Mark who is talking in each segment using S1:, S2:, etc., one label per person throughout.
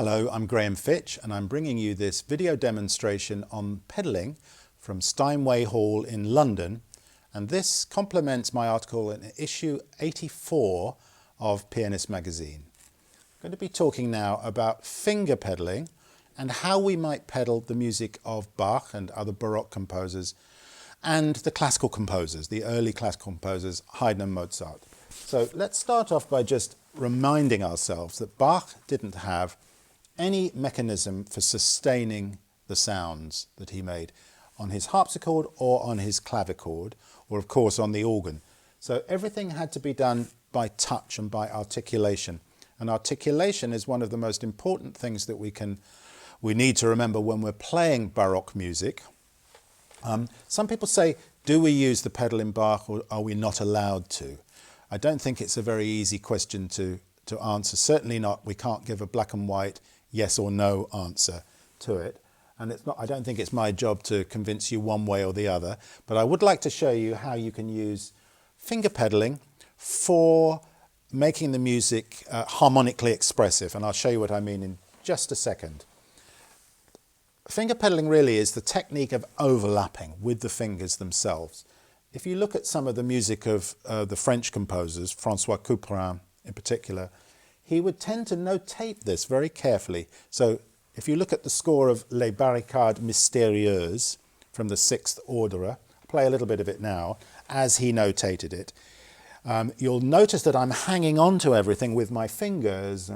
S1: Hello, I'm Graham Fitch and I'm bringing you this video demonstration on pedalling from Steinway Hall in London, and this complements my article in issue 84 of Pianist magazine. I'm going to be talking now about finger pedalling and how we might pedal the music of Bach and other Baroque composers and the classical composers, the early classical composers, Haydn and Mozart. So let's start off by just reminding ourselves that Bach didn't have any mechanism for sustaining the sounds that he made on his harpsichord or on his clavichord, or of course on the organ. So everything had to be done by touch and by articulation. And articulation is one of the most important things that we need to remember when we're playing Baroque music. Some people say, do we use the pedal in Bach or are we not allowed to? I don't think it's a very easy question to answer. Certainly not, we can't give a black and white yes or no answer to it. And I don't think it's my job to convince you one way or the other, but I would like to show you how you can use finger pedaling for making the music harmonically expressive. And I'll show you what I mean in just a second. Finger pedaling really is the technique of overlapping with the fingers themselves. If you look at some of the music of the French composers, François Couperin in particular, he would tend to notate this very carefully. So if you look at the score of Les Barricades Mystérieuses from the Sixth Orderer, I'll play a little bit of it now, as he notated it, you'll notice that I'm hanging on to everything with my fingers.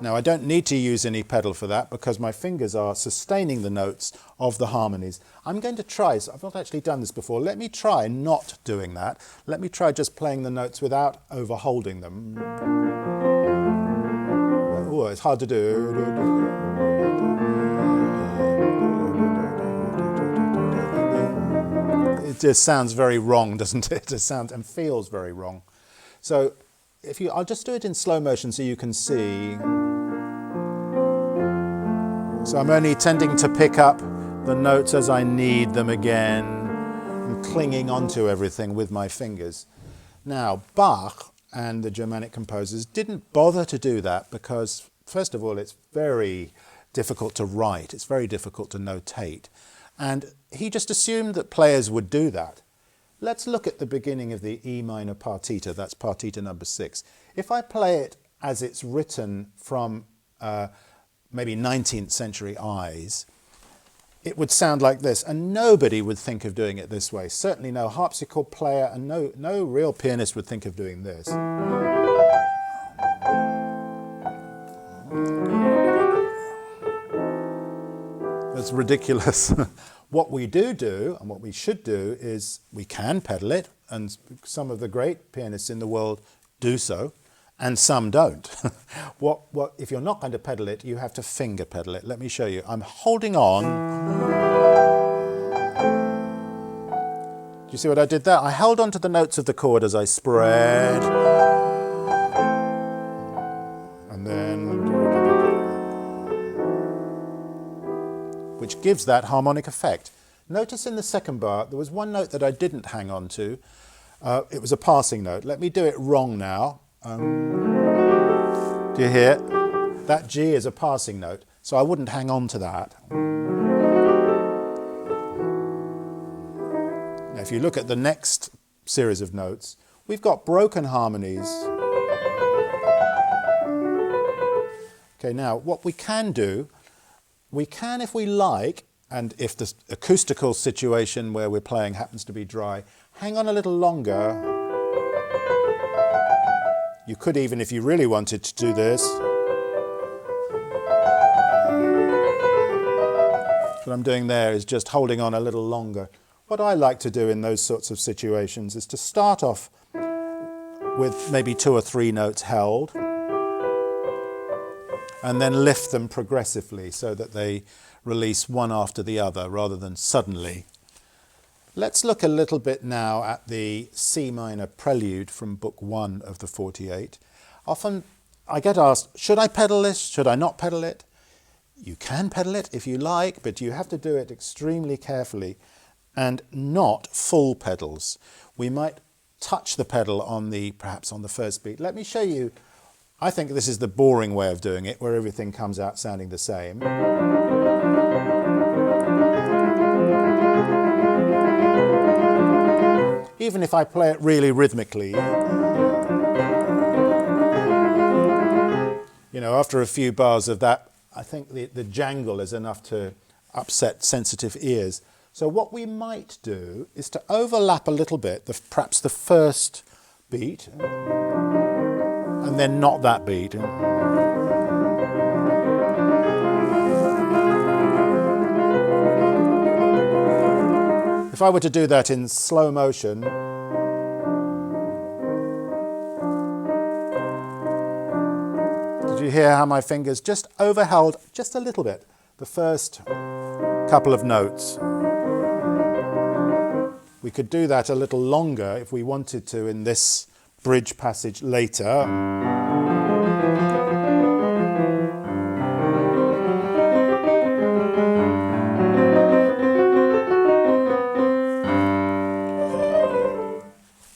S1: Now I don't need to use any pedal for that because my fingers are sustaining the notes of the harmonies. I'm going to try, so I've not actually done this before, let me try not doing that. Let me try just playing the notes without overholding them. Oh, it's hard to do. It just sounds very wrong, doesn't it? It sounds and feels very wrong. So I'll just do it in slow motion so you can see. So I'm only tending to pick up the notes as I need them again and clinging onto everything with my fingers. Now, Bach and the Germanic composers didn't bother to do that because, first of all, it's very difficult to write. It's very difficult to notate. And he just assumed that players would do that. Let's look at the beginning of the E minor partita. That's partita number 6. If I play it as it's written from maybe 19th century eyes, it would sound like this, and nobody would think of doing it this way. Certainly no harpsichord player and no real pianist would think of doing this. That's ridiculous. What we do and what we should do is we can pedal it, and some of the great pianists in the world do so, and some don't. If you're not going to pedal it, you have to finger pedal it. Let me show you. I'm holding on. Do you see what I did there? I held on to the notes of the chord as I spread. And then, which gives that harmonic effect. Notice in the second bar, there was one note that I didn't hang on to. It was a passing note. Let me do it wrong now. Do you hear? That G is a passing note, so I wouldn't hang on to that. Now, if you look at the next series of notes, we've got broken harmonies. Okay, now what we can do, if we like, and if the acoustical situation where we're playing happens to be dry, hang on a little longer. You could even, if you really wanted to do this. What I'm doing there is just holding on a little longer. What I like to do in those sorts of situations is to start off with maybe 2 or 3 notes held and then lift them progressively so that they release one after the other rather than suddenly. Let's look a little bit now at the C minor prelude from Book 1 of the 48. Often I get asked, should I pedal this? Should I not pedal it? You can pedal it if you like, but you have to do it extremely carefully and not full pedals. We might touch the pedal on perhaps on the first beat. Let me show you. I think this is the boring way of doing it, where everything comes out sounding the same. Even if I play it really rhythmically, you know, after a few bars of that, I think the jangle is enough to upset sensitive ears. So what we might do is to overlap a little bit, perhaps the first beat, and then not that beat. If I were to do that in slow motion, did you hear how my fingers just overheld just a little bit the first couple of notes? We could do that a little longer if we wanted to in this bridge passage later.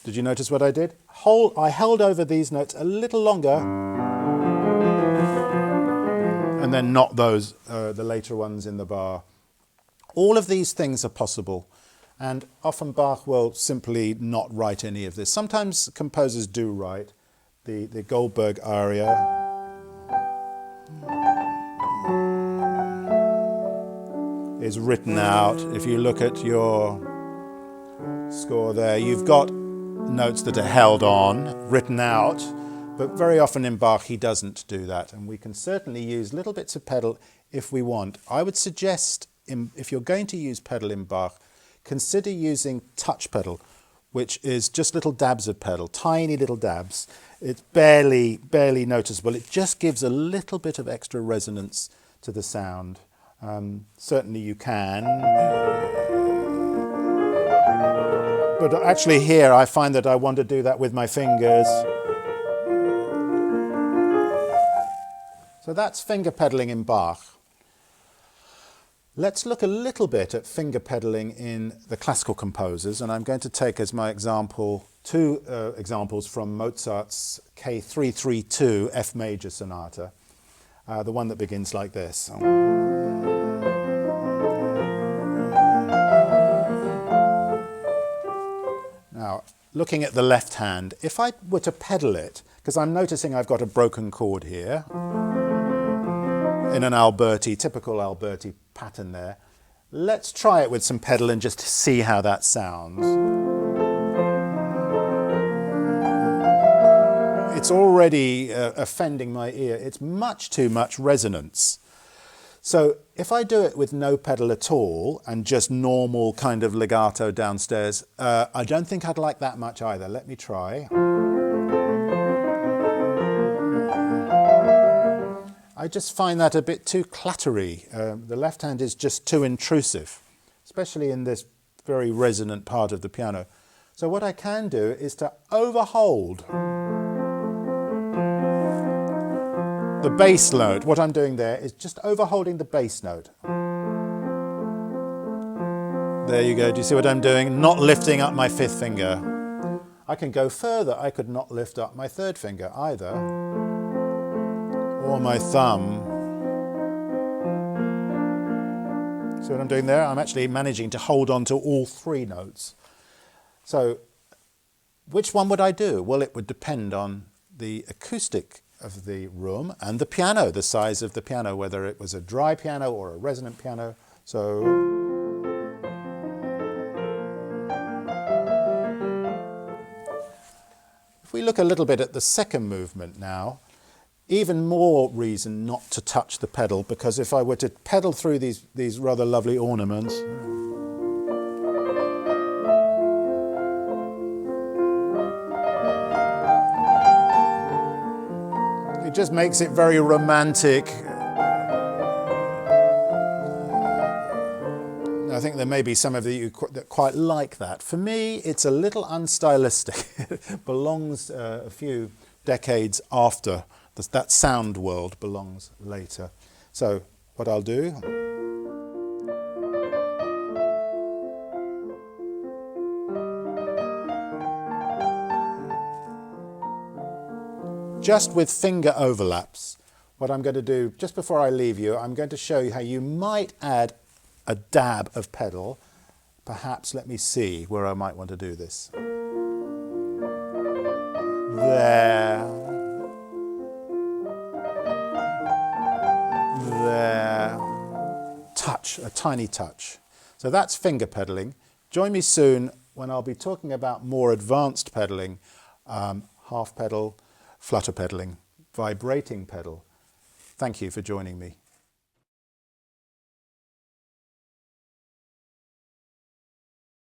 S1: Did you notice what I did? I held over these notes a little longer and then not those, the later ones in the bar. All of these things are possible, and often Bach will simply not write any of this. Sometimes composers do write. The Goldberg aria is written out. If you look at your score there, you've got notes that are held on, written out, but very often in Bach he doesn't do that, and we can certainly use little bits of pedal if we want. I would suggest, if you're going to use pedal in Bach, consider using touch pedal, which is just little dabs of pedal, tiny little dabs. It's barely noticeable. It just gives a little bit of extra resonance to the sound. Certainly you can. But actually here I find that I want to do that with my fingers. So that's finger pedaling in Bach. Let's look a little bit at finger pedaling in the classical composers, and I'm going to take as my example two examples from Mozart's K332 F major sonata, the one that begins like this. Now, looking at the left hand, if I were to pedal it, because I'm noticing I've got a broken chord here, in an Alberti, typical Alberti pattern there. Let's try it with some pedal and just see how that sounds. It's already offending my ear. It's much too much resonance. So if I do it with no pedal at all and just normal kind of legato downstairs, I don't think I'd like that much either. Let me try. I just find that a bit too clattery. The left hand is just too intrusive, especially in this very resonant part of the piano. So what I can do is to overhold the bass note. What I'm doing there is just overholding the bass note. There you go. Do you see what I'm doing? Not lifting up my fifth finger. I can go further. I could not lift up my third finger either, or my thumb. See what I'm doing there? I'm actually managing to hold on to all three notes. So which one would I do? Well, it would depend on the acoustic of the room and the piano, the size of the piano, whether it was a dry piano or a resonant piano. So if we look a little bit at the second movement now, even more reason not to touch the pedal, because if I were to pedal through these rather lovely ornaments, it just makes it very romantic. I think there may be some of you that quite like that. For me, it's a little unstylistic. It belongs a few decades after. That sound world belongs later. So what I'll do. Just with finger overlaps. What I'm going to do, just before I leave you, I'm going to show you how you might add a dab of pedal. Perhaps, let me see where I might want to do this. There. There. Touch, a tiny touch. So that's finger pedaling. Join me soon when I'll be talking about more advanced pedaling, half pedal, flutter pedaling, vibrating pedal. Thank you for joining me.